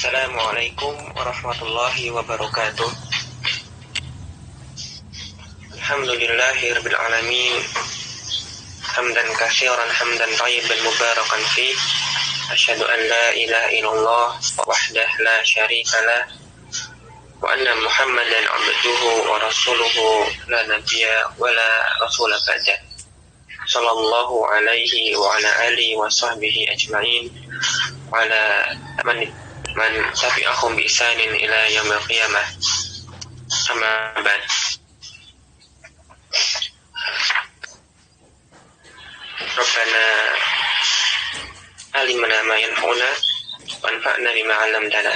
Assalamualaikum warahmatullahi wabarakatuh. Alhamdulillahirabbil alamin. Hamdan katsiran hamdan thayyiban mubarakan fi. Asyhadu an la ilaha illallah wahdahu la syarika lah wa anna Muhammadan abduhu wa rasuluhu la nabiyya wa la rasula ba'da. Sallallahu alaihi wa ala alihi wa sahbihi ajma'in wa ala man tabi'ahum bi ihsanin ila yaumil qiyamah. Amma ba'd. Rabbana alimna ma yanfa'una wanfa'na bima 'allamtana.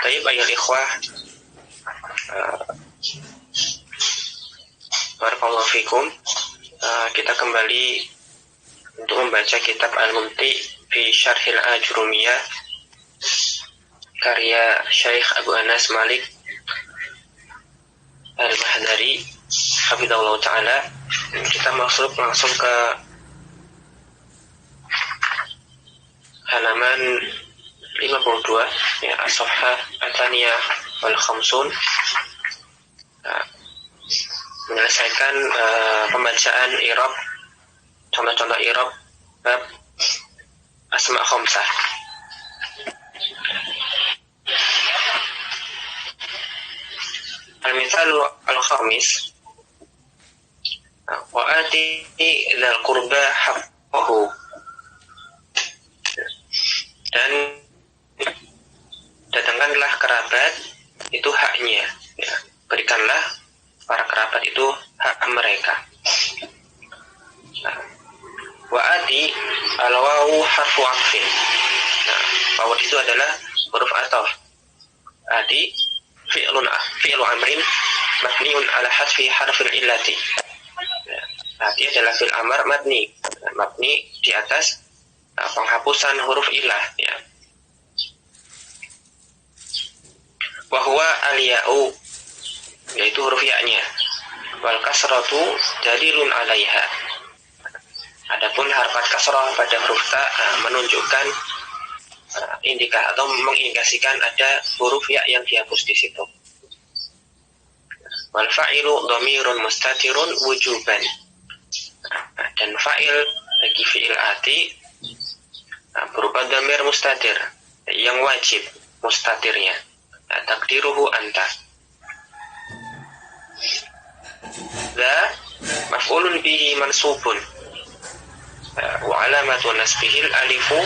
Baik ayat ikhwah, barakallahu fikum. Kita kembali untuk membaca kitab Al-Mumti fi Syarhil Ajrumiyah karya Syekh Abu Anas Malik Al-Mahdari hafizahullah ta'ala. Kita masuk langsung ke halaman 52 ya, as-safhah at-tsaniyah wal khamsun. Menyelesaikan pembacaan i'rab, contoh-contoh i'rab bab asma khamsah. Al-mithal al-khamis, wa ati dzal qurba haqqahu, dan datangkanlah kerabat itu haknya ya. Berikanlah para kerabat itu hak mereka. Wa ati al-wawu harfu 'athfin. Wawu itu adalah huruf ataf. Ati fi'lu amrin mabniun ala hadfi harfil illati. Ati adalah fi'il amr mabni di atas penghapusan huruf ilah ya. Wa huwa al-ya'u, yaitu huruf ya-nya. Wal kasratu dalilun 'alaiha. Adapun harkat kasrah pada huruf ta menunjukkan atau mengindikasikan ada huruf ya yang dihapus di situ. Wal fa'ilu dhamirun mustatirun wujuban. Dan fa'il bagi fi'il ati berupa dhamir mustatir yang wajib mustatirnya. Takdiruhu anta. Dza maf'ulun bihi mansubun wa alamatu nasbihil alifu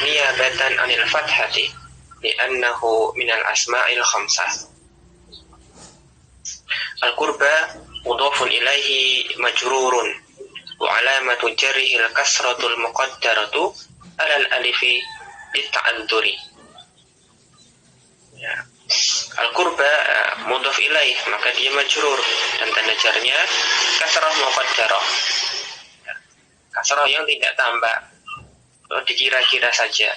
niyabatan anil fathati li'annahu minal asma'il khamsah. Al-qurba mudhafun ilaihi majrurun wa alamatu jarrihil kasratul muqaddaratu alal alifi litta'adzuri ya. Al-qurba mudhaf ilaih, maka dia majrur dan tanda jarnya kasrah muqaddarah, kasrah yang tidak tambah, dikira-kira saja.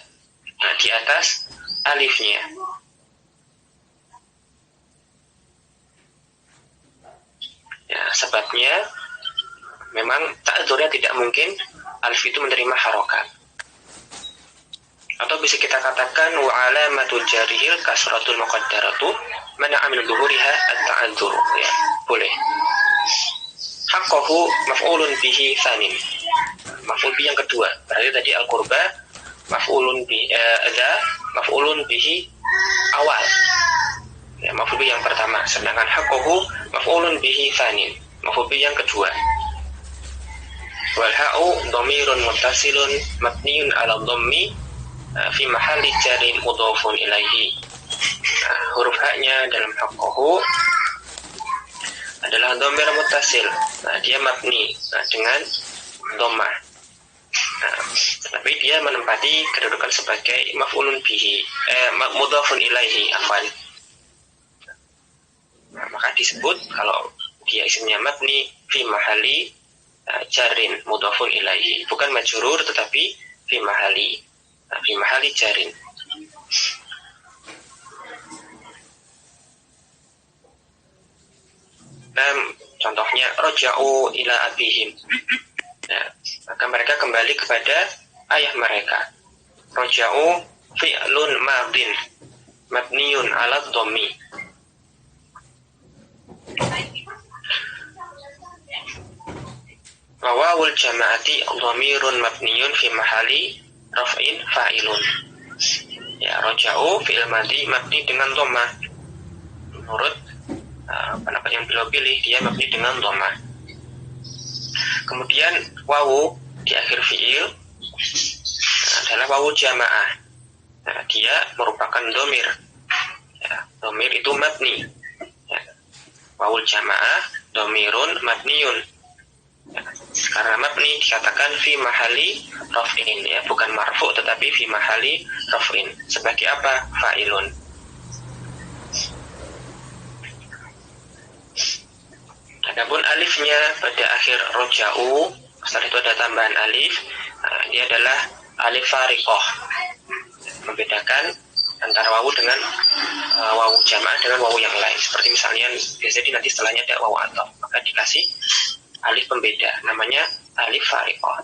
Di atas alifnya. Ya, sebabnya memang ta'dzurnya tidak mungkin alif itu menerima harokat. Atau bisa kita katakan wa alamatul jarihil kasratul muqaddaratu mana'a min dhuhuriha at-ta'adzur ya, boleh. Haqqahu maf'ulun bihi tsanin, maf'ul bihi yang kedua. Berarti tadi al-qurba maf'ulun bihi awal ya, maf'ul bihi yang pertama, sedangkan haqqahu maf'ulun bihi tsanin, maf'ul bihi yang kedua. Wal ha'u dhamirun muttasilun mabniun 'ala dhammi fi mahalli jarin mudhafun ilaihi. Huruf haknya dalam haqqahu adalah dhamir muttasil. Dia mabni dengan dhammah. Tapi dia menempati kedudukan sebagai maf'ulun bihi, mudhafun ilaihi afwan. Maka disebut kalau dia isimnya mabni fi mahalli jarin mudhafun ilaihi, bukan majrur tetapi fi mahalli jarin. Nah, contohnya roja'u ila abihim. Nah, maka mereka kembali kepada ayah mereka. Roja'u fi'lun madin mabniyun ala dhammi. Wawul jama'ati dhamirun mabniyun fi mahali raf'in fa'ilun. Ya, roja'u fi'il madhi mabni dengan dhammah. Menurut pendapat yang beliau pilih, dia mabni dengan dhammah. Kemudian wawu di akhir fi'il adalah wawu jama'ah. Nah, dia merupakan dhamir. Ya, dhamir itu mabni. Ya. Wawul jama'ah dhamirun mabniyun. Ya, karena mabni dikatakan fi mahali raf'in, ya, bukan marfu tetapi fi mahali raf'in. Sebagai apa? Fa'ilun. Adapun alifnya pada akhir roja'u, setelah itu ada tambahan alif, dia adalah alif fariqah, membedakan antara wawu dengan wawu jamaah dengan wawu yang lain. Seperti misalnya biasanya nanti setelahnya ada wawu ataf, maka dikasih alif pembeda, namanya alif fariqah.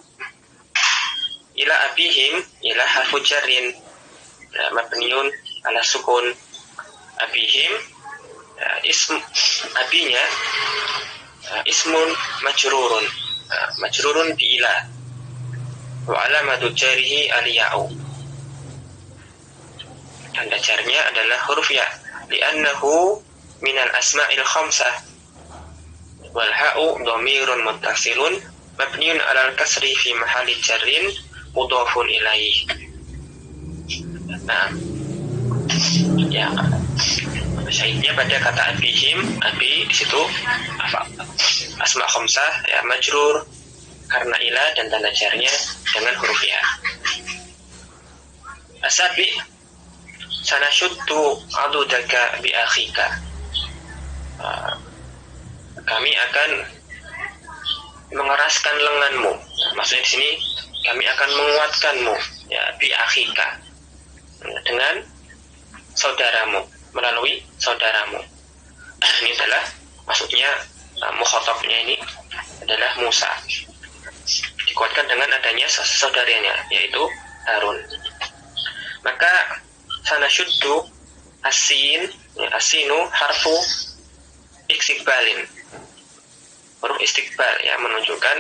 Ila abihim, ila harfu jarrin, mabniun ala sukun. Abihim, ism abinya ismun majrurun, majrurun bi ila, wa alamatu jarihi al-ya'u. Tanda jarnya adalah huruf ya, li'annahu minal asma'il khamsah. Wal ha'u dhamirun muttasilun mabniun 'alal kasri fi mahalli jarrin mudhafun ilaih. Nah, ya, syahidnya pada kata abihim, abi di situ apa? Asma khamsah, ya, majrur karena ila dan tanda jarnya dengan huruf ya. Asabi sanashuddu adudaka bi akhika. Kami akan mengeraskan lenganmu. Maksudnya di sini kami akan menguatkanmu, ya, bi akhika, dengan saudaramu, melalui saudaramu. Ini adalah maksudnya mukhatabnya ini adalah Musa. Dikuatkan dengan adanya saudaranya, yaitu Harun. Maka sanashuddu asin, ya, asinu harfu istiqbalin, huruf istiqbal, ya, menunjukkan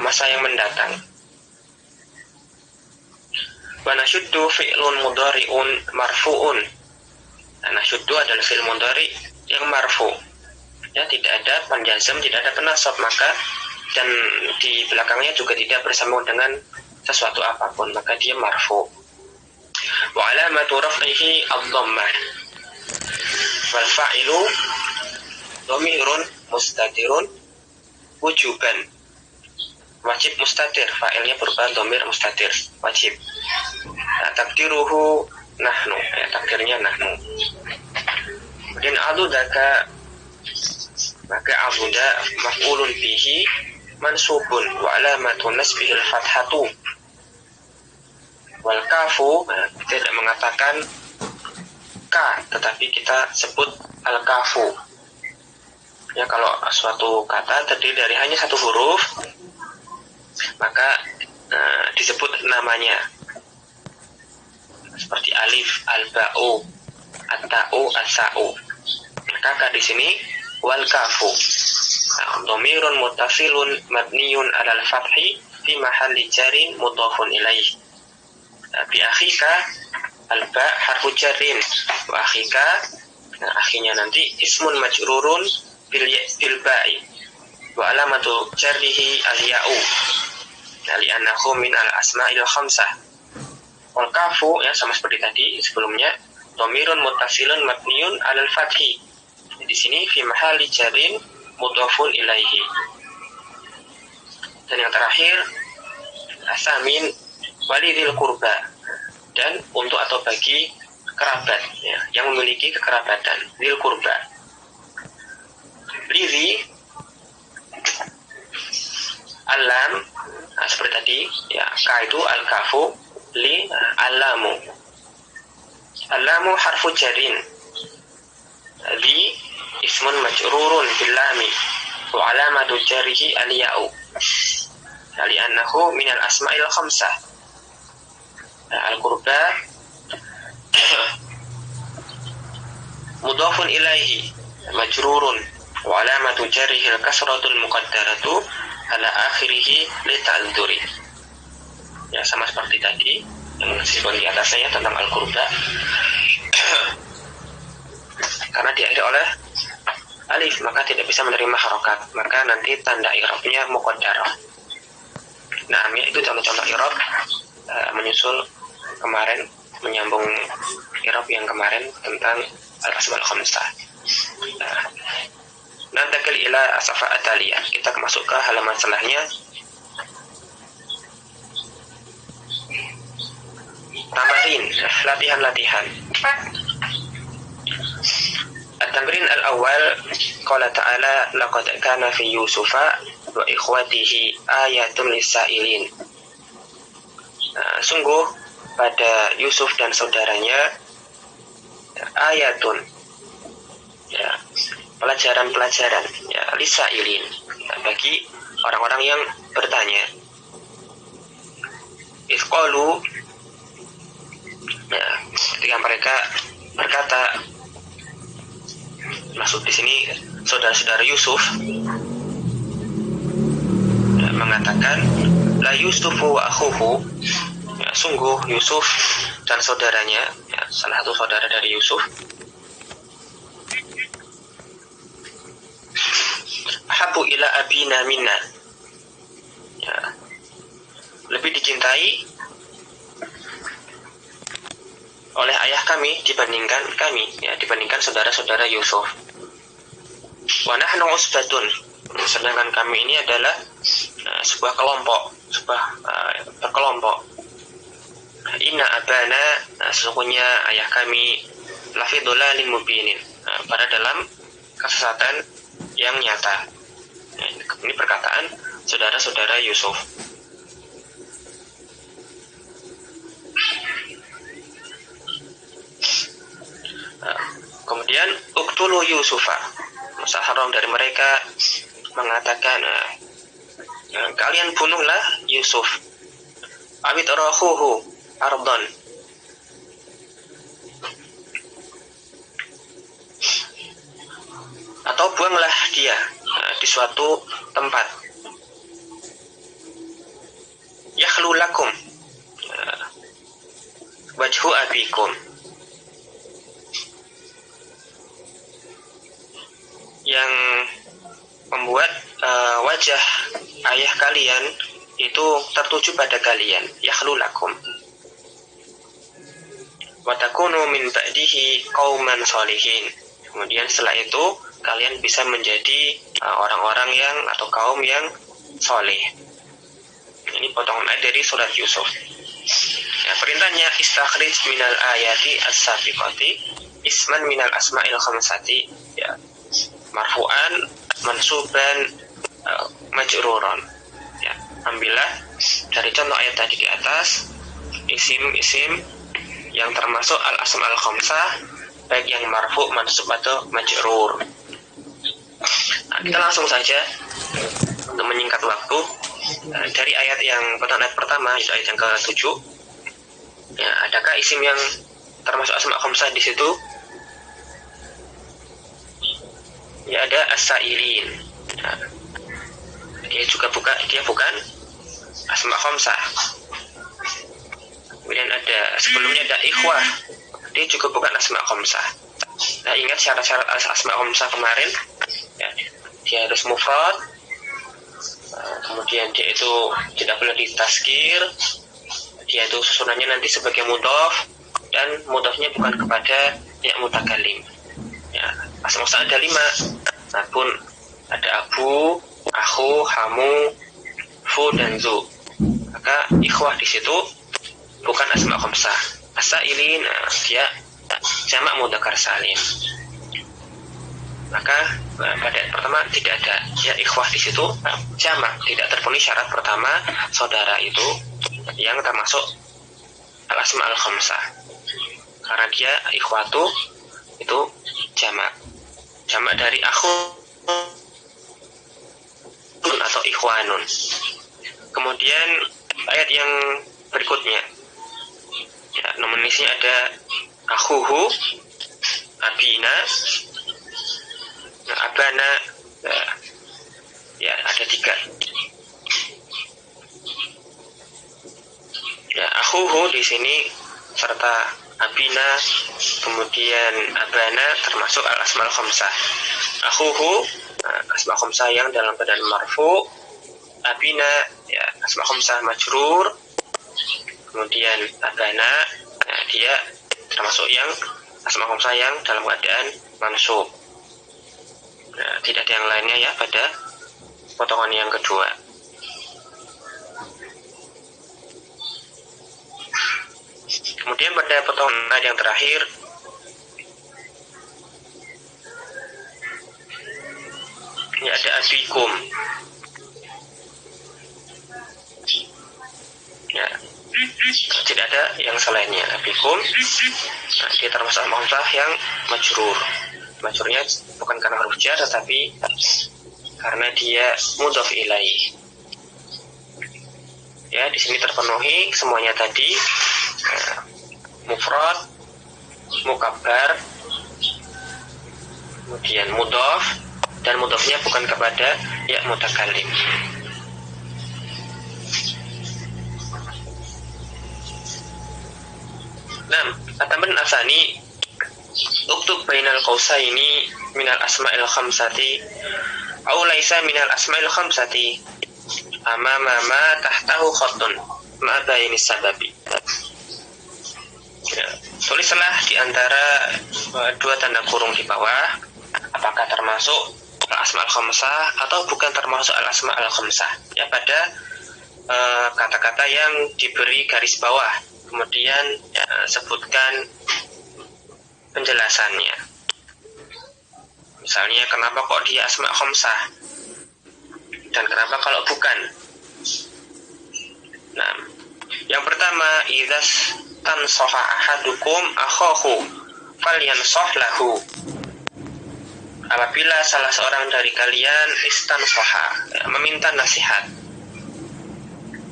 masa yang mendatang. Wa nashuddu fi'lun mudhari'un marfu'un. Nah, nashuddu adalah fi'il mudhari yang marfu, ya, tidak ada penjazm, tidak ada penasab, maka dan di belakangnya juga tidak bersambung dengan sesuatu apapun, maka dia marfu. Wa alamatu raf'ihi ad-dhammah wal fa'ilu dhamirun mustatirun wujuban, wajib mustatir, fa'ilnya berupa dhamir mustatir, wajib. Nah, takdiruhu nahnu, ya, takdirnya nahnu. Kemudian adudaka, maka aduda maf'ulun bihi mansubun wa alamatu nasbihi al-fathatu. Wal kafu, tidak mengatakan ka, tetapi kita sebut al-kafu. Ya, kalau suatu kata terdiri dari hanya satu huruf, maka disebut namanya. Seperti alif, al-ba'u, at-ta'u, as-sa'u. Maka ka di sini wal kafu. Dhamirun muttasilun mabniyun 'alal fathi fi mahalli jarin mudhafun ilaih. Bi akhika al-ba' harfu jarrin wa akhika, nah, akhinya nanti ismun majrurun bil ba'i wa alamatu jarrihi al-ya'u, li'annahu min al-asma'il khamsah. Wal kafu, ya, sama seperti tadi sebelumnya, dhamirun muttasilun mabniyun 'alal fathi. Di sini fi mahalli jarrin mudhafun ilaihi. Dan yang terakhir asamin walidil kurba, dan untuk atau bagi kerabat, ya, yang memiliki kekerabatan, dil kurba. Lidhi alam, nah, seperti tadi, ya, ka itu al-kafu, li alamu. Alamu harfu jarin, li ismun majrurun bil lami wa alamatu jarihi al-ya'u, li'annahu minal asma'il khamsah. Al-qurba mudhafun ilaihi majrurun wa alamatu jarrihi al-kasratul muqaddaratu ala akhirih lita'dzuri. Ya, sama seperti tadi yang disebut di atasnya tentang al-qurba. Karena diakhiri oleh alif maka tidak bisa menerima harokat, maka nanti tanda i'rabnya muqaddarah. Nah, itu contoh-contoh i'rab menyusul kemarin, menyambung i'rab yang kemarin tentang al-asmaul khamsah. Nantakil ila asafa ataliyah. Kita masuk ke halaman setelahnya. Tamarin, latihan-latihan. At-tamrin al-awwal, qala ta'ala laqad kana fi yusufa wa ikhwatihi ayatun lis-sa'ilin. Sungguh pada Yusuf dan saudaranya ayatun, ya, pelajaran-pelajaran, ya, lis-sa'ilin, ya, bagi orang-orang yang bertanya. Isqalu, ya, ketika mereka berkata, maksud di sini saudara-saudara Yusuf, ya, mengatakan la Yusufu wa akhuhu, ya, sungguh Yusuf dan saudaranya, ya, salah satu saudara dari Yusuf, habu ila abina minna, ya, lebih dicintai oleh ayah kami dibandingkan kami, ya, dibandingkan saudara-saudara Yusuf. Wa nahnu usbatun, sedangkan kami ini adalah sebuah kelompok, berkelompok. Inna abana, sesungguhnya ayah kami lafi dhalalin mubinin, pada dalam kesesatan yang nyata. Ini perkataan saudara-saudara Yusuf. Kemudian uqtulu Yusufa, masa haram dari mereka mengatakan, kalian bunuhlah Yusuf. Awit rahuhu ardon, atau buanglah dia di suatu tempat. Yakhlu lakum wajhu abikum, yang membuat wajah ayah kalian itu tertuju pada kalian. Yakhlu lakum wa takunu min ba'dihi qauman sholihin. Kemudian setelah itu kalian bisa menjadi orang-orang yang atau kaum yang soleh. Ini potongan ayat dari surat Yusuf. Ya, perintahnya istakhrij minal ayati as-sabiqati isman minal asma'il khamsati, ya, marfu'an mansuban majruron, ya, ambillah dari contoh ayat tadi di atas isim-isim yang termasuk al-asma'ul khamsah, baik yang marfu', mansub atau majrur. Nah, kita langsung saja untuk menyingkat waktu dari ayat yang ayat pertama, yaitu ayat yang ke-7. Ya, adakah isim yang termasuk asma' khamsah di situ? Ya, ada as-sa'ilin. Ya, dia bukan asma' khamsah. Kemudian ada sebelumnya ada ikhwah, dia juga bukan asma' khamsah. Nah, ingat syarat-syarat asma' khamsah kemarin, ya, dia harus mufrad, kemudian dia itu tidak boleh ditaskir, dia itu susunannya nanti sebagai mudhaf, dan mudhafnya bukan kepada ya mutakallim. Ya, asma' khamsah ada 5, adapun ada abu, akhu, hamu, fu, dan zu. Maka ikhwah di situ bukan asma' khamsah. As-sa'ilin, dia jamak mudzakkar salim. Maka pada ayat pertama tidak ada ya ikhwah di situ, jamak, tidak terpenuhi syarat pertama saudara itu yang termasuk al-asma al-khamsah. Karena dia ikhwatu itu jamak dari akhu atau ikhwanun. Kemudian ayat yang berikutnya, ya, nominasinya ada akhuhu, abina. Nah, abana, ya ada 3. Ya, akhuhu di sini serta abina, kemudian abana termasuk al-asmaul khamsah. Akhuhu asma khamsah yang dalam keadaan marfu, abina ya asma khamsah majrur, kemudian abana dia termasuk yang asma khamsah yang dalam keadaan mansub. Nah, tidak ada yang lainnya ya pada potongan yang kedua. Kemudian pada potongan yang terakhir, ini ada abikum. Ya, tidak ada yang selainnya. Abikum, nah, dia termasuk hamzah yang majrur. Majrurnya bukan karena huruf jar, tetapi karena dia mudhof ilaih. Ya, di sini terpenuhi semuanya tadi. Mufrad, mukabbar, kemudian mudhof, dan mudhofnya bukan kepada ya mutakallim. Nah, ataman asani uktub bainal qausaini minal asma'il khamsati aw laisa minal asma'il khamsati amama ma tahtahu khattun ma baini sababi. Ya, tulislah di antara 2 tanda kurung di bawah apakah termasuk al-asma'ul khamsah atau bukan termasuk al-asma'ul khamsah. Ya, pada kata-kata yang diberi garis bawah, kemudian sebutkan penjelasannya. Misalnya kenapa kok dia asma' khamsah dan kenapa kalau bukan. Nah, yang pertama, idzas tansaha ahadukum akhahu falyansah lahu. Apabila salah seorang dari kalian istansaha, meminta nasihat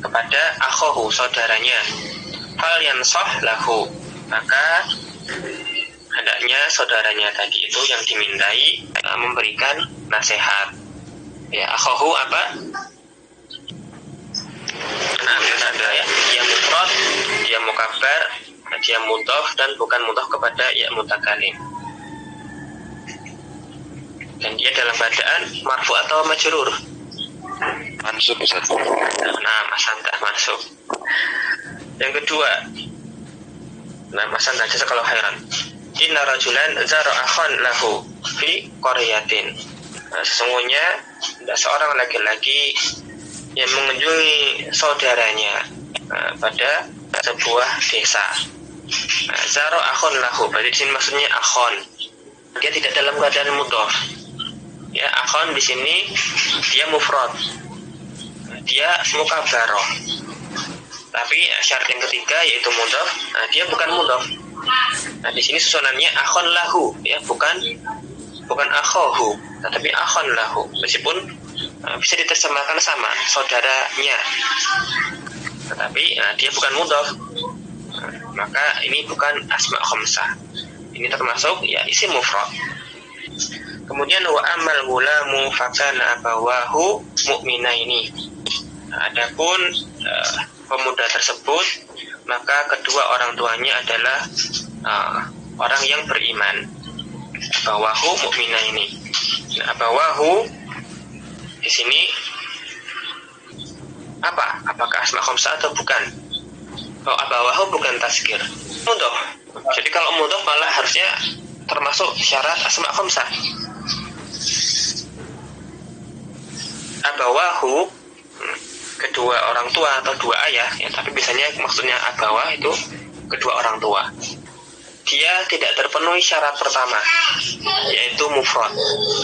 kepada akhahu, saudaranya, falyansah lahu, maka hendaknya saudaranya tadi itu yang dimintai memberikan nasihat. Ya, akhahu apa? Nah, ada ya, dia mufrad, dia mukabbar, dia mudhof dan bukan mudhof kepada ya mutakallim. Dan dia dalam keadaan marfu atau majrur? Mansub, Ustaz. Nah, masanta mansub. Yang kedua, nah masanta jazakallahu khairan. Inna rajulan zara akhan lahu fi qaryatin. Nah, sesungguhnya ada seorang laki-laki yang mengunjungi saudaranya pada sebuah desa. Zara akhon lahu, berarti di sini maksudnya akhon. Dia tidak dalam keadaan mudhof. Ya, akhon di sini dia mufrad. Dia mukabbaroh. Tapi syarat yang ketiga yaitu mudhof, dia bukan mudhof. Nah, di sini susunannya akhon lahu, ya, bukan akhahu, tetapi akhon lahu. Meskipun bisa diterjemahkan sama, saudaranya, tetapi dia bukan mudhof. Maka ini bukan asma khamsah. Ini termasuk ya isim mufrad. Kemudian wa amal gulamu fakana abawahu mu'minaini. Adapun pemuda tersebut, maka kedua orang tuanya adalah orang yang beriman. Abawahu mu'minaini. Nah, abawahu di sini apa? Apakah asma khamsah atau bukan? Oh, abawahu bukan tazkir, mudhof. Jadi kalau mudhof malah harusnya termasuk syarat asma khamsah. Abawahu kedua orang tua atau dua ayah, ya, tapi biasanya maksudnya abawah itu kedua orang tua. Dia tidak terpenuhi syarat pertama, yaitu mufrad.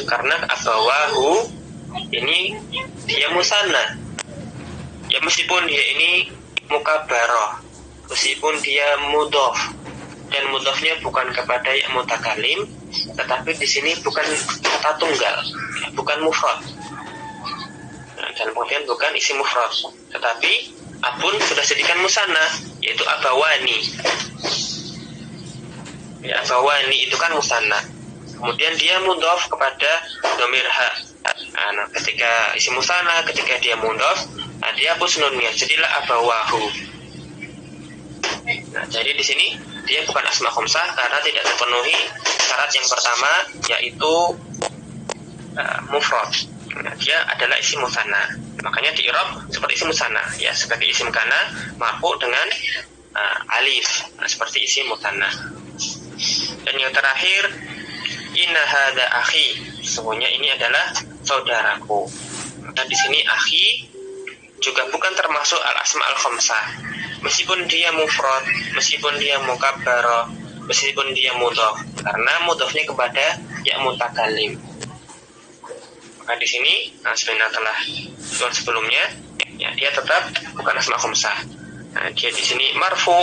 Karena abawahu ini dia musanna. Ya, meskipun dia ini mukabbaroh, meskipun dia mudhof, dan mudhofnya bukan kepada yang mutakallim, tetapi di sini bukan kata tunggal, bukan mufrad. Dan kemudian bukan isi mufrad, tetapi abun sudah jadikan musanna, yaitu abawani. Ya, abawani itu kan musanna. Kemudian dia mudhof kepada dhamir ha. Nah, ketika isim musanna, ketika dia mudhof, dia hapus nunnya, jadilah abawahu. Nah, jadi di sini dia bukan asma khamsah karena tidak terpenuhi syarat yang pertama, yaitu mufrad. Nah, dia adalah isim musanna. Makanya di i'rab seperti isim musanna, ya, sebagai isim kana marfu dengan alif, seperti isim musanna. Dan yang terakhir, inna hadza akhi, sesungguhnya ini adalah saudaraku. Dan di sini akhi juga bukan termasuk al-asma al-khamsah. Meskipun dia mufrad, meskipun dia mukabbar, meskipun dia mudhof, karena mudhofnya kepada ya mutakallim. Maka di sini sebenarnya telah sebelumnya, ya, dia tetap bukan asma khamsah. Nah, dia di sini marfu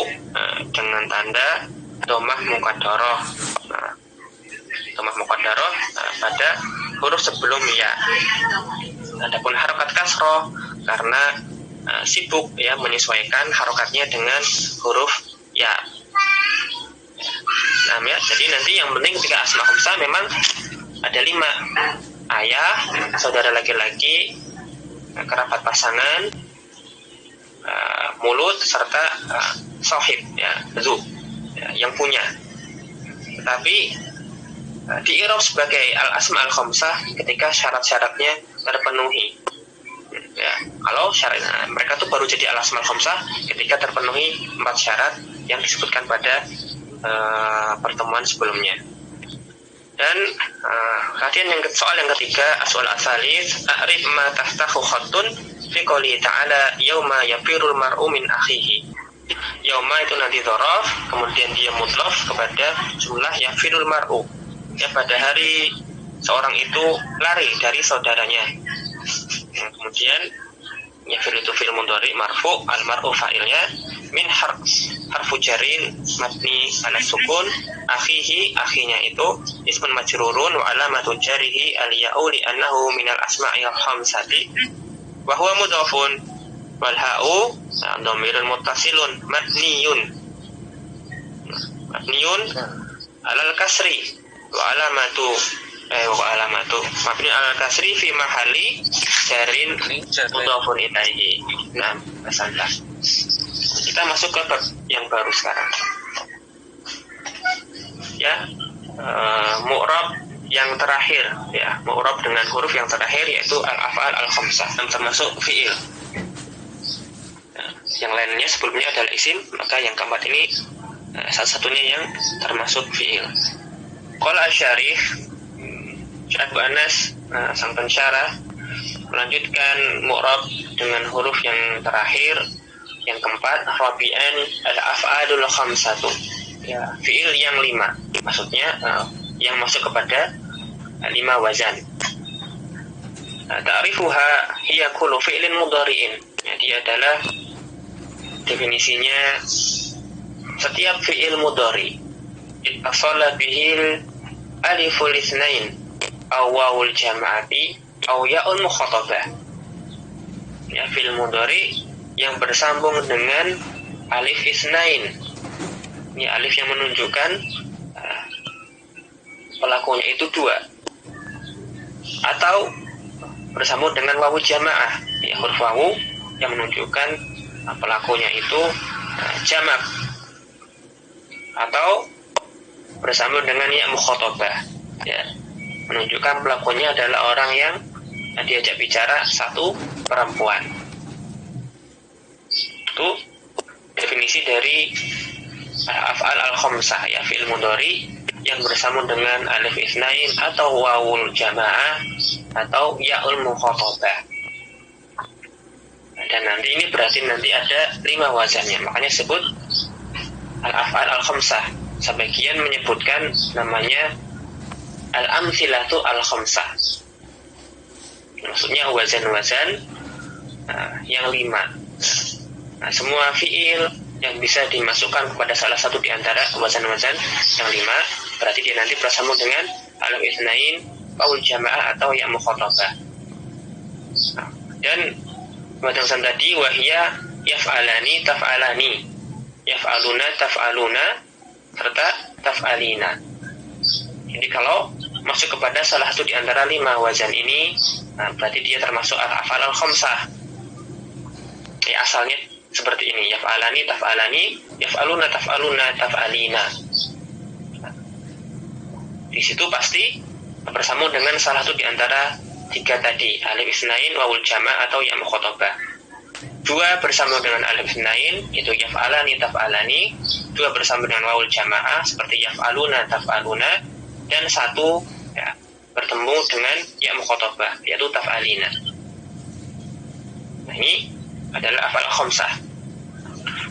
dengan tanda dhammah muqaddarah. Dhammah muqaddarah pada huruf sebelum ya. Adapun harokat kasroh karena sibuk ya menyesuaikan harokatnya dengan huruf ya. Nah, ya, jadi nanti yang penting ketika asma khamsah memang ada 5: ayah, saudara laki-laki, kerabat pasangan, mulut, serta sohib ya, zu ya, yang punya. Tetapi di i'rab sebagai al-asma al-khamsah ketika syarat-syaratnya terpenuhi. Ya, kalau syarat mereka tuh baru jadi al-asma al-khamsah ketika terpenuhi 4 syarat yang disebutkan pada pertemuan sebelumnya. Dan soal yang ketiga, as-soal as-salis, a'rif ma tahtahu khattun fi qouli ta'ala yauma yafirul mar'u min akhihi. Yauma itu nanti dzaraf, kemudian dia mudhaf kepada jumlah yafirul mar'u. Ya, pada hari seorang itu lari dari saudaranya. Kemudian yafir itu fi'il mudhari marfu, al mar'u fa'ilnya, min harfu jarin mabni ala sukun, akhihi, akhinya itu ismun majrurun wa alamatu jarihi al ya'u li annahu min al asma'i al khamsati wa huwa mudhafun wal ha'u dhamirun muttasilun mabniyun alal kasri wa alamatu mabni alal kasri fi mahalli jarin mudhafun ilaihi. Nah, masalah. Kita masuk ke bab yang baru sekarang. Ya, mu'rab yang terakhir, ya, mu'rab dengan huruf yang terakhir yaitu al-af'al al-khamsah, termasuk fi'il. Yang lainnya sebelumnya adalah isim, maka yang keempat ini salah satunya yang termasuk fi'il. Qala asy-syarih Syekh Anas sang pensyarah melanjutkan mu'rab dengan huruf yang terakhir, yang keempat, rabi'an al-af'alul khamsatu, ya, fi'il yang 5, maksudnya yang masuk kepada 5 wazan. Ta'rifuha hiya kullu fi'lin mudhari'in, ya, dia adalah definisinya setiap fi'il mudhari ittasala bihil aliful itsnain aw wawul jam'ati aw ya'ul mukhatabah. Ya, fi'il mudhari yang bersambung dengan alif isnain, ini alif yang menunjukkan pelakunya itu 2, atau bersambung dengan wawu jamaah, ya, huruf wawu yang menunjukkan pelakunya itu jamak, atau bersambung dengan ya mukhatabah, ya, menunjukkan pelakunya adalah orang yang diajak bicara, satu perempuan. Itu definisi dari af'al al-khamsah, ya, fi'il mudhari yang bersambung dengan alif isnain atau wawul jamaah atau ya'ul mukhatabah. Dan nanti ini berarti nanti ada 5 wazannya, makanya sebut al-af'al al-khamsah. Sebagian menyebutkan namanya al-amthilatu al-khamsah, maksudnya wazan-wazan yang 5. Nah, semua fi'il yang bisa dimasukkan kepada salah satu di antara wazan-wazan yang 5 berarti dia nanti bersambung dengan alif isnain, waul jamaah atau ya mukhatabah. Dan wazan tadi wahia yaf'alani taf'alani, yaf'aluna taf'aluna, serta taf'alina. Jadi kalau masuk kepada salah satu di antara 5 wazan ini, berarti dia termasuk al-af'al al-khamsah. Ya, asalnya seperti ini, yaf'alani, taf'alani, yaf'aluna, taf'aluna, taf'alina. Di situ pasti bersambung dengan salah satu di antara 3 tadi, alif isnain, wawul jama' atau ya mukhatabah. 2 bersambung dengan alif isnain, itu yaf'alani, taf'alani. 2 bersambung dengan wawul jama'ah seperti yaf'aluna, taf'aluna. Dan 1 ya, bertemu dengan ya mukhatabah, yaitu taf'alina. Nah, ini adalah af'al khamsah.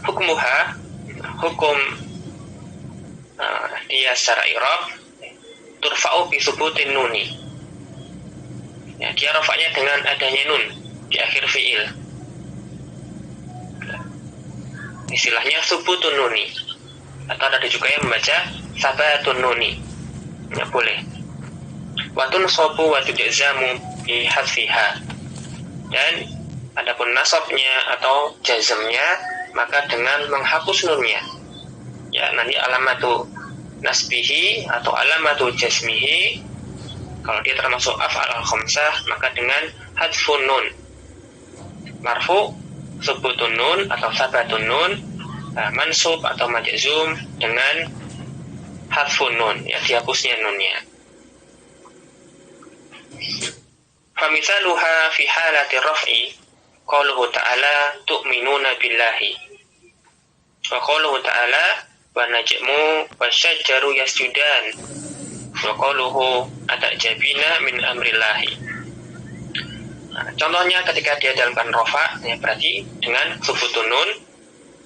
Hukmuha, hukum dia secara i'rab, turfa'u bi thubutin nuni. Ya, dia rafa'nya dengan adanya nun di akhir fi'il. Istilahnya thubutun nuni. Atau ada juga yang membaca sabatun nuni. Ya, boleh. Wa tunsabu wa tujzamu bi hadfiha. Dan adapun nasabnya atau jazmnya maka dengan menghapus nunnya. Ya, nanti alamatu nasbihi atau alamatu jazmihi, kalau dia termasuk af'al al-khamsah maka dengan hadfun nun. Marfu subutun nun atau sabatun nun, mansub atau majzum dengan hadfun nun, ya dihapusnya nunnya. Famithaluha fi halati raf'i qauluhu ta'ala tu'minuna billahi wa qauluhu ta'ala wa najmu wasyajaru yasjudan wa qauluhu atajabina min amrillahi. Contohnya ketika dia dalamkan rafa, ya berarti dengan subutun nun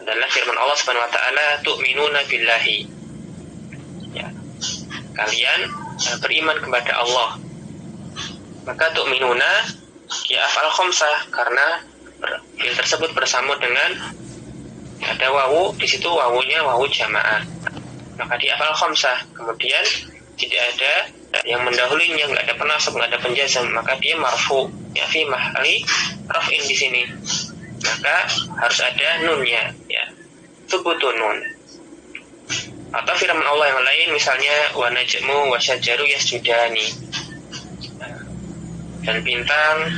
adalah firman Allah Subhanahu wa taala tu'minuna billahi. Ya. Kalian beriman kepada Allah. Maka tu'minuna ya af'al khamsah karena fi'il tersebut bersambung dengan ada wawu, di situ wawunya wawu jamaah. Maka di af'al khamsah, kemudian tidak ada yang mendahulunya, nggak ada penasab, nggak ada penjazam, maka dia marfu, ya fi mahali raf'in di sini. Maka harus ada nunnya, ya. Thubutun nun. Atau firman Allah yang lain misalnya wa najmu wasyajaru yasjudani. Dan bintang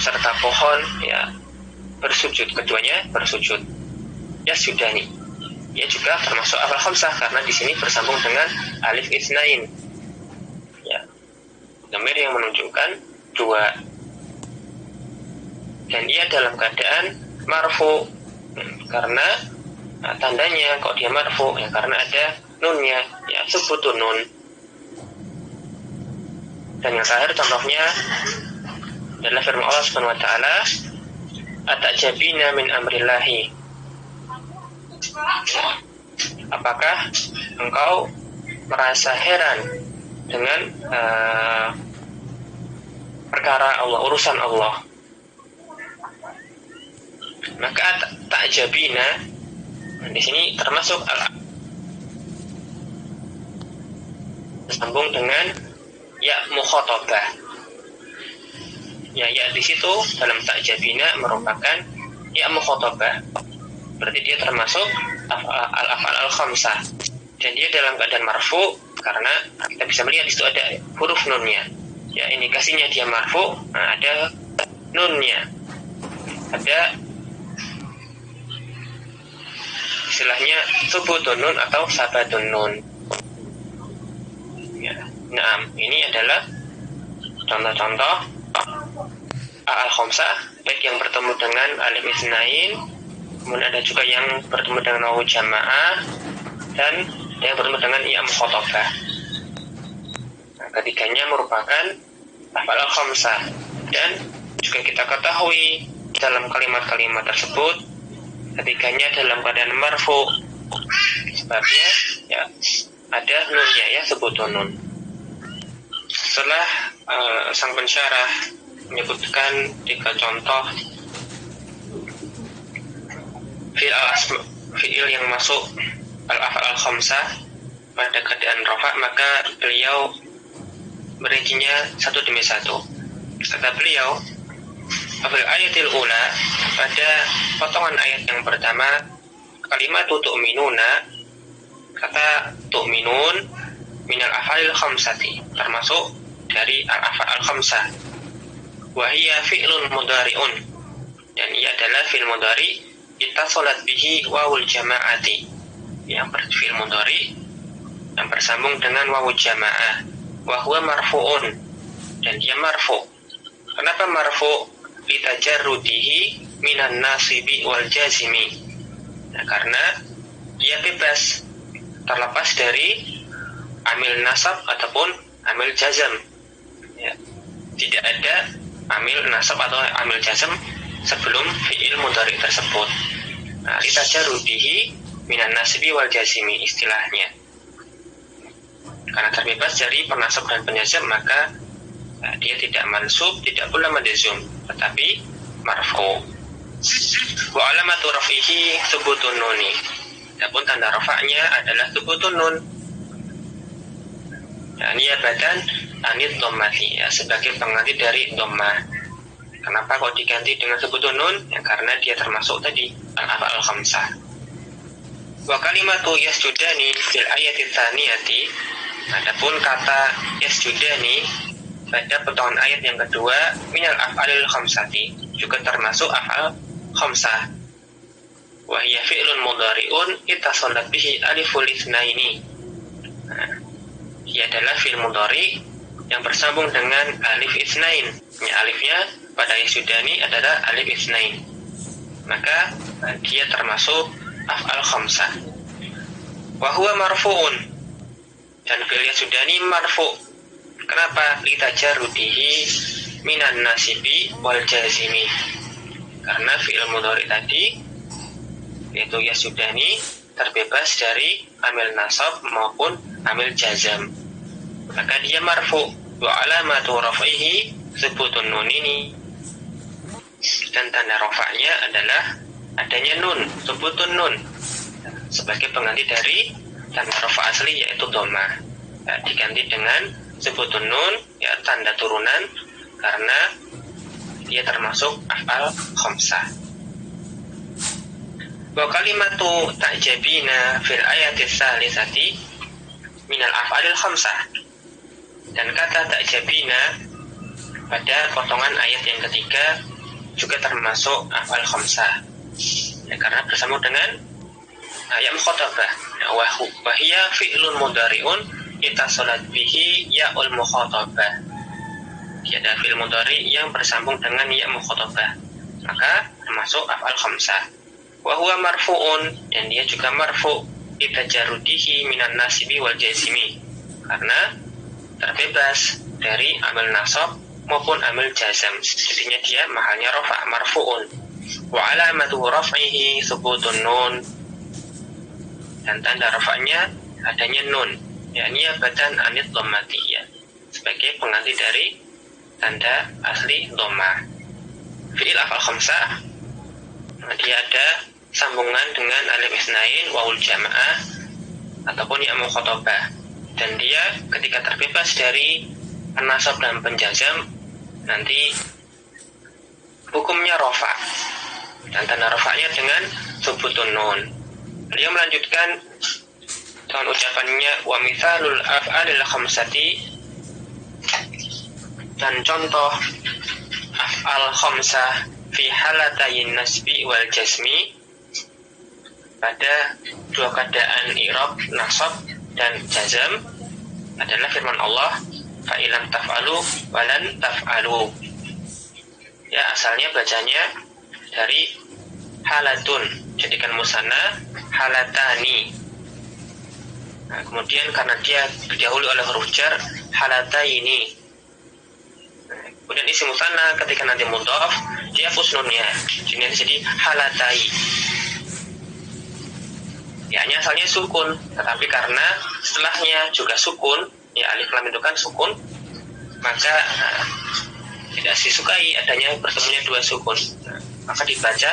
serta pohon ya bersujud, keduanya bersujud. Yasjudani. Ya juga termasuk af'al khamsah karena di sini bersambung dengan alif itsnain. Ya. Dhamir yang menunjukkan 2. Dan ia dalam keadaan marfu karena tandanya kok dia marfu ya karena ada nunnya, ya subutun nun. Dan yang terakhir contohnya adalah firman Allah Subhanahu wa taala atajabina min amrillahi. Apakah engkau merasa heran dengan perkara Allah, urusan Allah? Maka ta'jabina di sini termasuk sambung dengan ya mukhatabah. Ya di situ dalam ta'jabina merupakan ya mukhatabah. Berarti dia termasuk al-af'al al-khamsah. Dan dia dalam keadaan marfu karena kita bisa melihat di situ ada huruf nunnya. Ya indikasinya dia marfu, ada nunnya. Ada istilahnya subutun nun atau sabatun nun. Ya, nah, ini adalah contoh-contoh al-khamsah, baik yang bertemu dengan alif itsnain, kemudian ada juga yang bertemu dengan wawu jamaah dan yang bertemu dengan ya mukhatabah. Nah, ketiganya merupakan af'al khamsah dan juga kita ketahui dalam kalimat-kalimat tersebut ketiganya dalam keadaan marfu, sebabnya ya ada nunnya, ya sebutun nun. Setelah sang pensyarah menyebutkan 3 contoh fi'il yang masuk al-af'al al-khamsah pada keadaan rafa, maka beliau merincinya satu demi satu. Kata beliau, fil ayatil ula, pada potongan ayat yang pertama, kalimat tu'minuna, kata tu'minun minal af'alil khamsati, termasuk dari al-af'al al-khamsah. Wa hiya fi'lun mudhari'un, dan ia adalah fi'il mudhari ittasalat bihi wawul jama'ati, yang berfi'il mudhari yang bersambung dengan wawul jama'ah. Wa huwa marfu'un, dan dia marfu'. Kenapa marfu'? Litajarrudihi minan nasibi wal jazimi. Nah, karena dia bebas, terlepas dari amil nasab ataupun amil jazam. Ya. Tidak ada amil nasab atau amil jazam sebelum fi'il mudhari tersebut. Nah, litajarrudihi minan nasibi wal jazimi istilahnya. Karena terbebas dari penasab dan penjazam, maka dia tidak mansub, tidak pula majzum, tetapi marfu. Wa alamatu raf'ihi thubutun nuni. Adapun tanda rafa'nya adalah thubutun nun. Niyabatan anid dhammati, ya, sebagai pengganti dari dhammah. Kenapa kok diganti dengan thubutun nun? Ya, karena dia termasuk tadi al-af'al al-khamsah. Wa kalimatu yasjudani fil ayati tsaniyati. Adapun kata yasjudani pada potongan ayat yang kedua minal af'alil khamsati, juga termasuk af'al khamsah. Wa hiya fi'lun mudhari'un ittasalat bihi aliful itsnaini. Dia adalah fi'il mudhari yang bersambung dengan alif itsnain. Ya, alifnya pada yasjudani adalah alif itsnain. Maka dia termasuk af'al khamsah. Wa huwa marfu'un, dan fi'il yasjudani marfu'. Kenapa? Litajarrudihi minan nasibi wal jazimi. Karena fi'il mudhari tadi, yaitu yasjudani, terbebas dari amil nasab maupun amil jazam, maka dia marfu'. Wa alamatu raf'ihi thubutun nun ini, dan tanda rafa'nya adalah adanya nun, thubutun nun, sebagai pengganti dari tanda rafa' asli yaitu dhammah. Diganti dengan thubutun nun, ya, tanda turunan, karena dia termasuk af'al khamsah. Wa kalimatu ta'jabina fil ayati tsalisati minal af'alil khamsah, dan kata ta'jabina pada potongan ayat yang ketiga juga termasuk af'al khamsah, ya, karena bersambung dengan ayat mukhatabah. Wa hiya fi'lun mudhari'un ittasalat bihi ya'ul mukhatabah. Dia ada fi'il mudhari yang bersambung dengan ya' mukhatabah, maka termasuk af'al khamsah. Wa huwa marfu'un, dan dia juga marfu' litajarrudihi minan nasibi wal jazimi, karena terbebas dari amil nasab maupun amil jazam. Jadinya dia mahalnya rafa', marfu'un. Wa alamatu raf'ihi thubutun nun, dan tanda rafa'nya adanya nun, yakni niyabatan anid dhammati, ya, sebagai pengganti dari tanda asli dhammah. Fi'il af'al khamsah, dia ada sambungan dengan alif itsnain, wawul jamaah ataupun ya mukhatabah, dan dia ketika terbebas dari penasab dan penjazam nanti hukumnya rafa', dan tanda rafa'nya dengan thubutun nun. Beliau melanjutkan dengan ucapannya wa mithalul af'alil khamsati, dan contoh af'al khamsah fi halatayin nasbi wal jazmi, pada dua keadaan i'rab, nasab dan jazam, adalah firman Allah fa ilam taf'alu walan taf'alu. Ya, asalnya bacanya dari halatun, jadikan musanna halatani. Nah, kemudian karena dia didahului oleh huruf jar, halataini. Kemudian isim musanna ketika nanti mudhaf dia hapus nunnya, jadi halatai. Ya, hanya asalnya sukun, tetapi karena setelahnya juga sukun, ya, alif lam itu kan sukun, maka tidak disukai adanya bertemunya dua sukun. Maka dibaca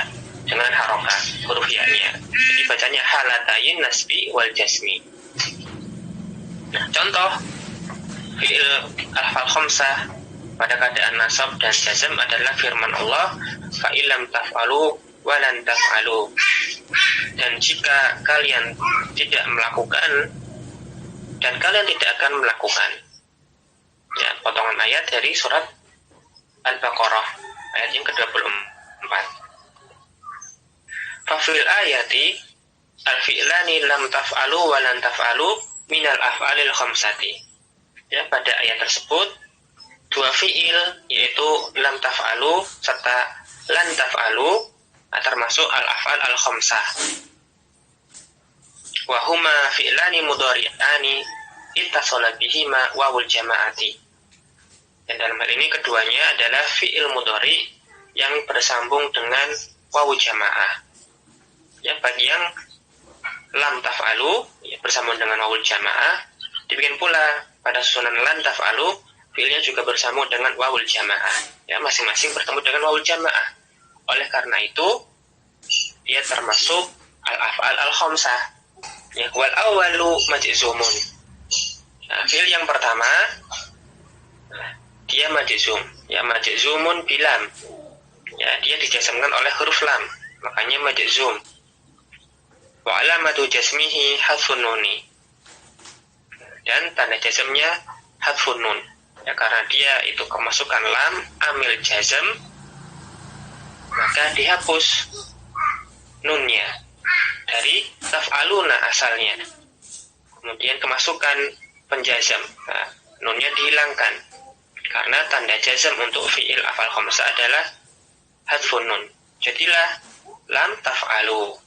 dengan harokat huruf ya-nya. Jadi bacanya halatain nasbi wal jazmi. Nah, contoh fi'il al-af'al khamsah pada keadaan nasab dan jazm adalah firman Allah fa illam taf'alu walan taf'alu. Dan jika kalian tidak melakukan, dan kalian tidak akan melakukan. Ya, potongan ayat dari surat Al-Baqarah ayat yang ke-24. Fafil ayati al-fi'lani lam taf'alu wa lan taf'alu minal af'alil khamsati. Ya, pada ayat tersebut dua fi'il yaitu lam taf'alu serta lan taf'alu termasuk al-af'al al-khamsah. Wa huma fi'lani mudhari'ani ittasala bihima wawul jama'ati. Dan dalam hal ini keduanya adalah fi'il mudhari yang bersambung dengan wawu jamaah. Ya, bagi yang lam taf'alu ya, bersambung dengan wawul jamaah, demikian pula pada susunan lan taf'alu fi'ilnya juga bersambung dengan wawul jamaah. Ya, masing-masing bertemu dengan wawul jamaah. Oleh karena itu dia termasuk al-af'al al-khamsah. Ya, wal awwalu majzumun. Nah, fi'il yang pertama dia majzum. Ya, majzumun bilam. Ya, dia dijazmkan oleh huruf lam, makanya majzum. Wa alamatu jazmihi hadfun nuni. Dan tanda jazmnya hadfun nun. Ya, karena dia itu kemasukan lam amil jazm, maka dihapus nunnya dari taf'aluna asalnya. Kemudian kemasukan penjazm. Nah, nunnya dihilangkan. Karena tanda jazm untuk fi'il af'al khamsah adalah hadfun nun. Jadilah lam taf'alu.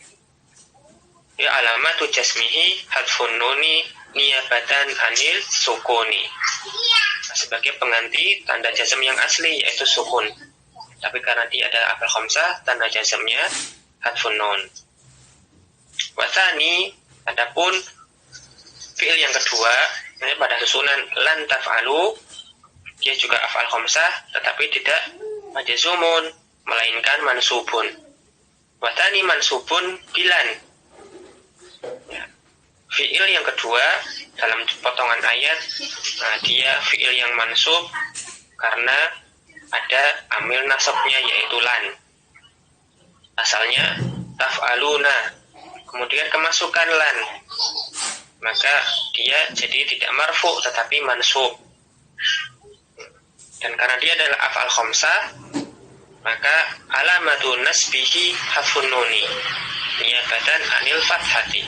Ya, alamatu jazmihi hadfun nuni niyabatan anil sukuni. Nah, sebagai pengganti tanda jazm yang asli yaitu sukun. Tapi karena dia ada af'al khamsah, tanda jazmnya hadfun nun. Wathani, adapun fi'il yang kedua, pada susunan lan taf'alu, dia juga af'al khamsah tetapi tidak majzumun, melainkan mansubun. Wathani mansubun bilan. Ya. Fi'il yang kedua dalam potongan ayat, nah, dia fi'il yang mansub karena ada amil nasabnya yaitu lan. Asalnya taf'aluna, kemudian kemasukan lan, maka dia jadi tidak marfu tetapi mansub. Dan karena dia adalah af'al khamsah, maka alamatu nasbihi hafun nuni niyabatan anil fathati.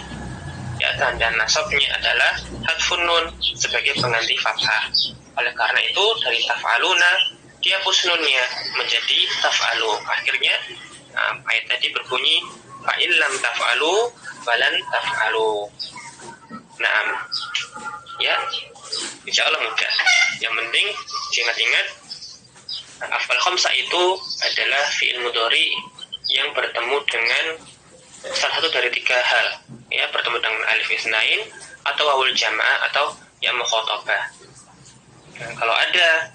Ya, tanda nasabnya adalah hadfun nun sebagai pengganti fathah. Oleh karena itu dari taf'aluna dia hapus nunnya menjadi taf'alu. Akhirnya ayat tadi berbunyi fa in lam taf'alu walan taf'alu. Nah, ya, insya Allah mudah. Yang penting ingat-ingat af'al khamsah itu adalah fi'il mudhari yang bertemu dengan salah satu dari tiga hal. Ya, bertemu dengan alif isnain atau wawul jamaah atau ya mukhatabah. Nah, kalau ada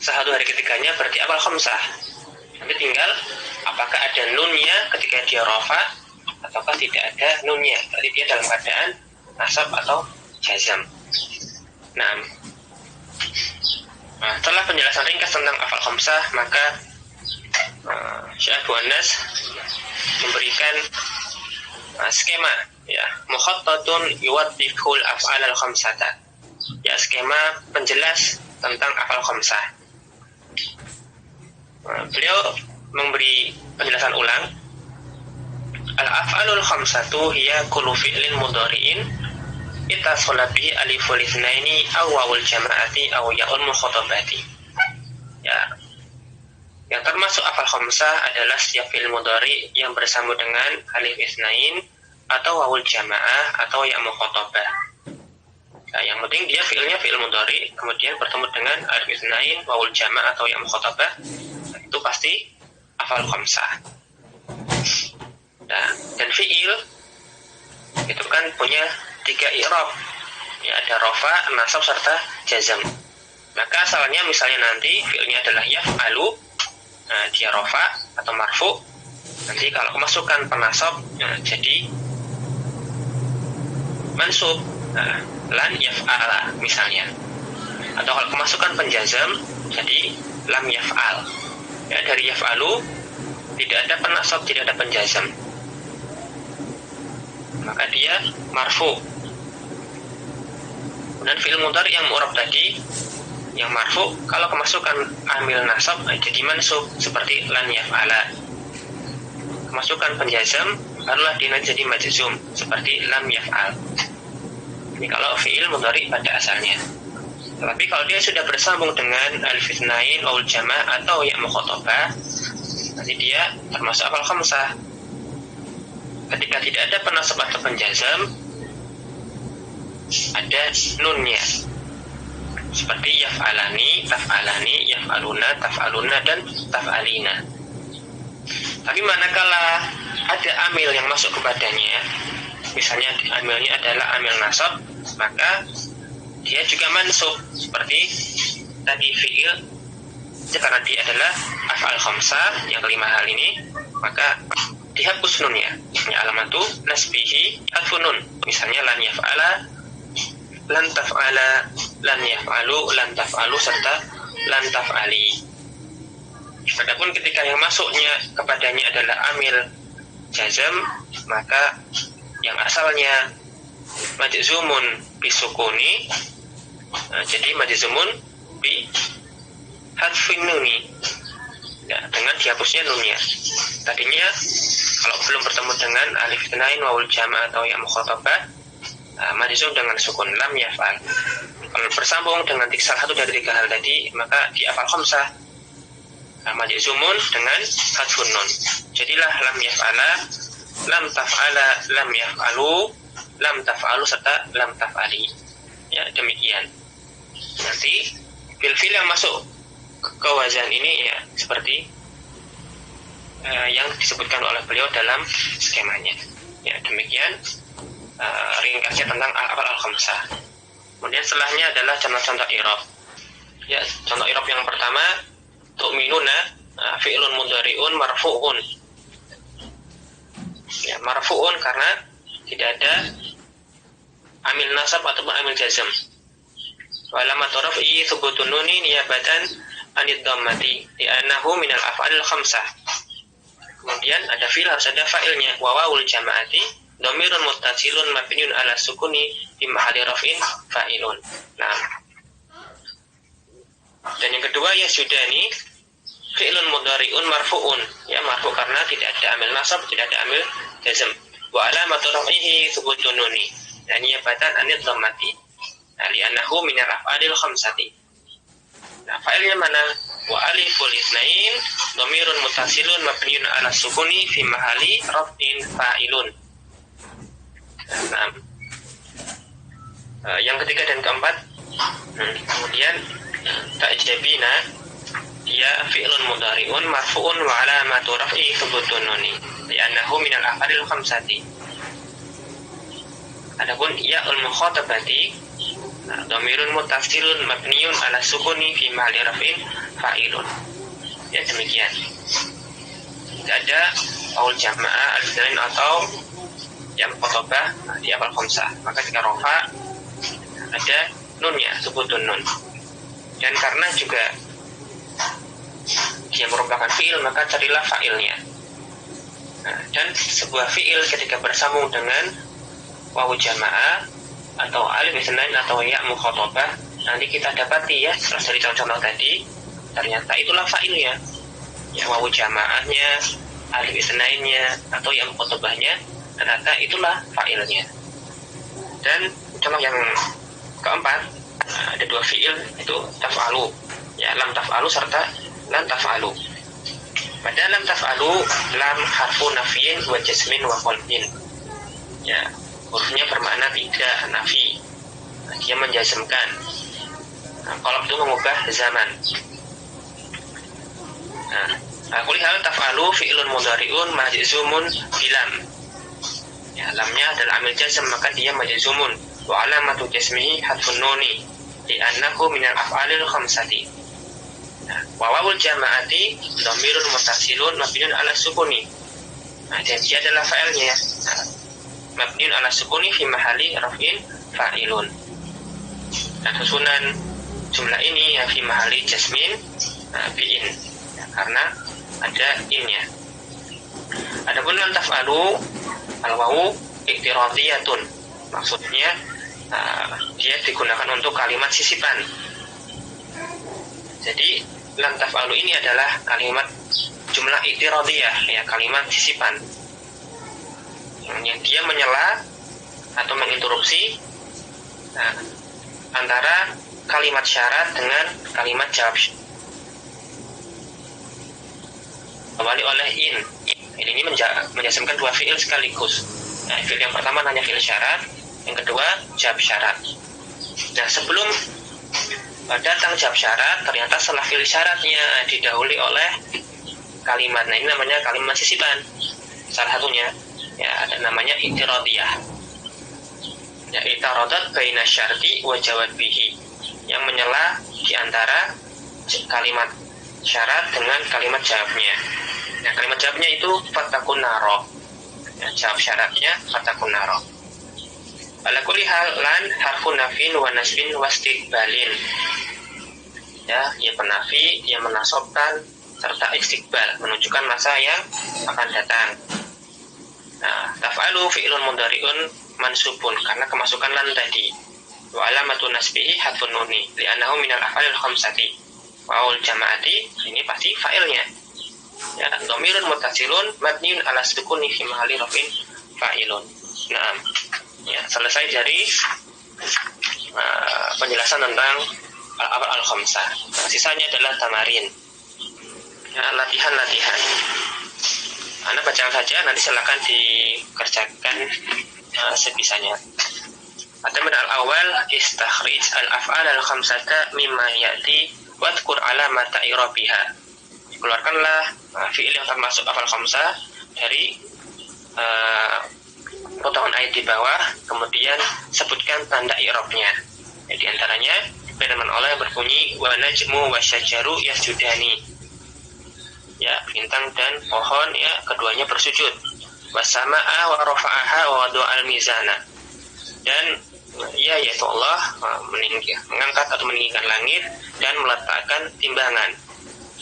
salah satu dari ketiganya berarti af'al khamsah. Nanti tinggal apakah ada nunnya ketika dia rafa ataukah tidak ada nunnya. Berarti dia dalam keadaan nasab atau jazam. Nah, setelah penjelasan ringkas tentang af'al khamsah, maka Syekh Abu Anas memberikan skema, ya, mukhattatun yuwaddihul af'al al-khamsata. Ya, skema penjelas tentang af'al khamsah. Beliau memberi penjelasan ulang. Al-af'alul khamsatu hiya kullu fi'lin mudhari'in ittasala bihi aliful itsnaini aw wawul jama'ati aw ya'ul mukhatabati. Ya. Yang termasuk af'al khamsah adalah setiap fi'il mudhari yang bersambung dengan alif itsnain atau wawul jamaah atau ya mukhatabah. Nah, yang penting dia fi'ilnya fi'il mudhari kemudian bertemu dengan alif itsnain, wawul jamaah atau ya mukhatabah, itu pasti af'al khamsah. Nah, dan fi'il itu kan punya tiga i'rab. Ya, ada rafa, nasab serta jazm. Maka asalnya misalnya nanti fi'ilnya adalah yaf'alu, dia rafa atau marfu. Nanti kalau kemasukan penasab jadi mansub, lan yaf'ala misalnya. Atau kalau kemasukan penjazm jadi lam yaf'al. Ya, dari yaf'alu tidak ada penasab, tidak ada penjazam, maka dia marfu. Dan fi'il mudhari yang mu'rab tadi, yang marfu, kalau kemasukan amil nasab jadi mansub seperti lan yaf'ala. Kemasukan penjazam barulah dia jadi majzum seperti lam yaf'al. Ini kalau fi'il mudhari pada asalnya. Tetapi kalau dia sudah bersambung dengan alif itsnain, waul jama' atau ya mukhatabah, nanti dia termasuk af'al khamsah. Ketika tidak ada penasab atau penjazam, ada nunnya, seperti yaf'alani, taf'alani, yaf'aluna, taf'aluna, dan taf'alina. Tapi manakala ada amil yang masuk kepadanya, misalnya amilnya adalah amil nasab, maka dia juga mansub seperti tadi fi'il, karena dia adalah af'al khamsah yang kelima hal ini, maka dihapus nunnya. Misalnya alamatu nasbihi hadfun nun, misalnya lan yaf'ala, lan taf'ala, lan yaf'alu, lan taf'alu, serta lan taf'ali. Adapun ketika yang masuknya kepadanya adalah amil jazam, maka yang asalnya majzumun bisukuni, jadi majzumun bi hadfin nuni, ya, dengan dihapusnya nunnya. Tadinya kalau belum bertemu dengan alif itsnain, waul jama' atau ya mukhatabah, majzum dengan sukun lam yaf'al. Kalau bersambung dengan salah satu dari tiga hal tadi, maka di af'al khamsah majzumun dengan hadfun nun. Jadilah lam yaf'ala, lam taf'ala, lam yaf'alu, lam taf'alu, serta lam taf'ali. Ya, demikian. Nanti fil-fil yang masuk ke wazan ini ya seperti yang disebutkan oleh beliau dalam skemanya. Ya, demikian ringkasnya tentang af'al khamsah. Kemudian setelahnya adalah contoh-contoh i'rab. Ya, contoh i'rab yang pertama, tu'minuna, fi'lun mudhari'un marfu'un. Ya, marfu'un karena tidak ada amil nasab ataupun amil jazm. Wa alamatu raf'i thubutun nuni niyabatan anid dhammati li'annahu minal af'alil khamsah. Kemudian ada fi'il, harus ada fa'ilnya, wa wawul jama'ati dhamirun muttasilun mabniun ala sukuni fi mahalli raf'in fa'ilun. Nah, dan yang kedua ya sudah nih, fi'lun mudhari'un marfu'un, ya marfu karena tidak ada amil nasab, tidak ada amil jazm. Wa alamatu raf'ihi thubutun nuni dan niyabatan anid dhammati li'annahu min al-af'alil khamsati. Nah, fa'ilnya mana? Wa aliful itsnain dhamirun muttasilun mabniun ala sukuni fi mahalli raf'in fa'ilun. Nah, yang ketiga dan keempat, kemudian ta'jabina, dia fi'lun mudhari'un marfu'un wa alamatu raf'i thubutun nuni li'annahu minal af'alil khamsati. Adapun ya'ul mukhatabati dhamirun muttasilun mabniun ala sukuni fi mahalli raf'in fa'ilun. Ya, demikian. Tidak ada qaul jamaah al-itsnain atau yang khotobah di af'al khamsah, maka jika rafa ada nunnya, thubutun nun. Dan karena juga dia merupakan fi'il, maka carilah fa'ilnya. Nah, dan sebuah fi'il ketika bersambung dengan wawu jamaah atau alif itsnain atau ya mukhatabah, nanti kita dapati ya setelah dari contoh tadi, ternyata itulah fa'ilnya. Ya, wawu jamaahnya, alif itsnainnya atau ya mukhatabahnya, ternyata itulah fa'ilnya. Dan contoh yang keempat, ada dua fi'il, itu taf'alu, ya, lam taf'alu serta lam taf'alu. Pada lam taf'alu, lam harfu nafyin wa jazmin wa qalbin. Ya, hurufnya bermakna tidak, nafi. Nah, dia menjazmkan. Nah, qalb itu mengubah zaman. Nah, kulihal taf'alu fi'lun mudhari'un majzumun bilam. Ya, lamnya adalah amil jazm, maka dia majzumun. Wa alamatu jazmihi hadfun nuni li'annahu minal af'alil khamsati. Wa wawul jama'ati dhamirun muttasilun mabniun ala sukuni. Nah, dan dia adalah fa'ilnya. Mabniun ala sukuni fi mahalli raf'in fa'ilun. Nah, susunan jumlah ini ya fi mahalli jazmin bi'in, ya, karena ada innya. Adapun lam taf'alu al-wawu i'tiradiyatun. Maksudnya dia digunakan untuk kalimat sisipan. Jadi lam taf'alu ini adalah kalimat jumlah i'tiradiyah, ya, kalimat sisipan. Yang dia menyela atau menginterupsi antara kalimat syarat dengan kalimat jawab awali oleh in. Ini menjasimkan dua fiil sekaligus. Nah, fiil yang pertama hanya fiil syarat, yang kedua jawab syarat. Nah, sebelum datang jawab syarat, ternyata setelah fiil syaratnya didahului oleh kalimat. Nah, ini namanya kalimat sisipan. Salah satunya, ya, ada namanya i'tiradiyah. Ya, i'taradat baina syarti wa jawab bihi, yang menyela di antara kalimat syarat dengan kalimat jawabnya. Nah, kalimat jawabnya itu fatakun naro. Ya, jawab syaratnya fatakun naro. Ala kulli hal lan harfun nafin wa nasbin wa istiqbalin. Ya, ia penafi, ia menasobkan serta istiqbal, menunjukkan masa yang akan datang. Nah, taf'alu fi'lun mudhari'un mansubun, karena kemasukan lan tadi. Wa alamatu nasbihi hadfun nuni li'annahu minal af'alil khamsati. Wa'ul jama'ati, ini pasti fa'ilnya. Ya, dhamirun muttasilun mabniun ala sukuni fi mahalli raf'in fa'ilun. Nah, ya, selesai dari penjelasan tentang al-af'al al-khamsah. Nah, sisanya adalah tamarin. Ya, latihan-latihan. Anda baca saja, nanti silakan dikerjakan sebisanya. Atamin al-awal istakhrij al-af'al al-khamsata mimma ya'ti wadhkur alamata i'rabiha. Keluarkanlah fi'il yang termasuk af'al khamsah dari potongan ayat di bawah, kemudian sebutkan tanda i'rabnya. Ya, di antaranya firman Allah yang berbunyi wa najmu wa syajaru yasjudani. Ya, bintang dan pohon, ya, keduanya bersujud. Wasama'a wa rafa'aha wa wada'a al-mizana. Dan ya, yaitu Allah mengangkat atau meninggikan langit dan meletakkan timbangan.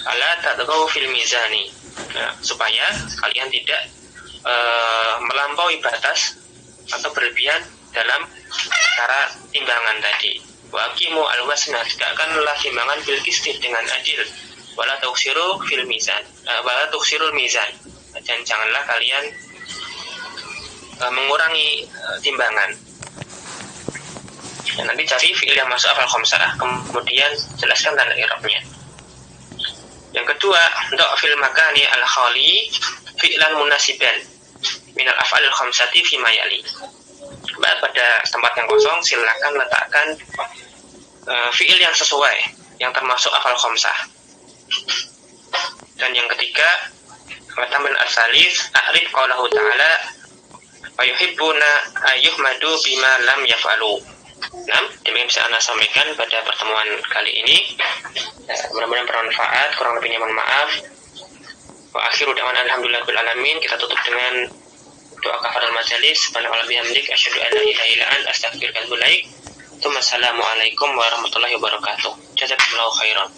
Ala tadghaw fil mizani. Nah, supaya kalian tidak melampaui batas atau berlebihan dalam cara timbangan tadi. Wa aqimu al-wasna, tegakkanlah timbangan bil qisti, dengan adil. Wala tuksiru fil mizan, wala tuksirul mizan, dan janganlah kalian mengurangi timbangan. Dan nanti cari fi'il yang masuk af'al khamsah, kemudian jelaskan tanda i'rabnya. Yang kedua, do' fil makani al-khali fi'lan munasiban min al-af'al al-khamsati fi ma yali. Pada tempat yang kosong silakan letakkan fi'il yang sesuai, yang termasuk af'al khamsah. Dan yang ketiga, watamin as-salis a'rif qaulahu ta'ala wa yuhibbuna ayyuhmadu bima lam yaf'alu. Nah, demikian bisa Anda sampaikan pada pertemuan kali ini. Mudah-mudahan bermanfaat, kurang lebihnya mohon maaf. Wa akhiru da'wana alhamdulillahirabbil alamin. Kita tutup dengan doa kafaratul majalis. Subhanallah bihamdik asyhadu an la ilaha illa anta astaghfiruka wa atubu ilaik. Assalamualaikum warahmatullahi wabarakatuh. Jazakumullahu khairan.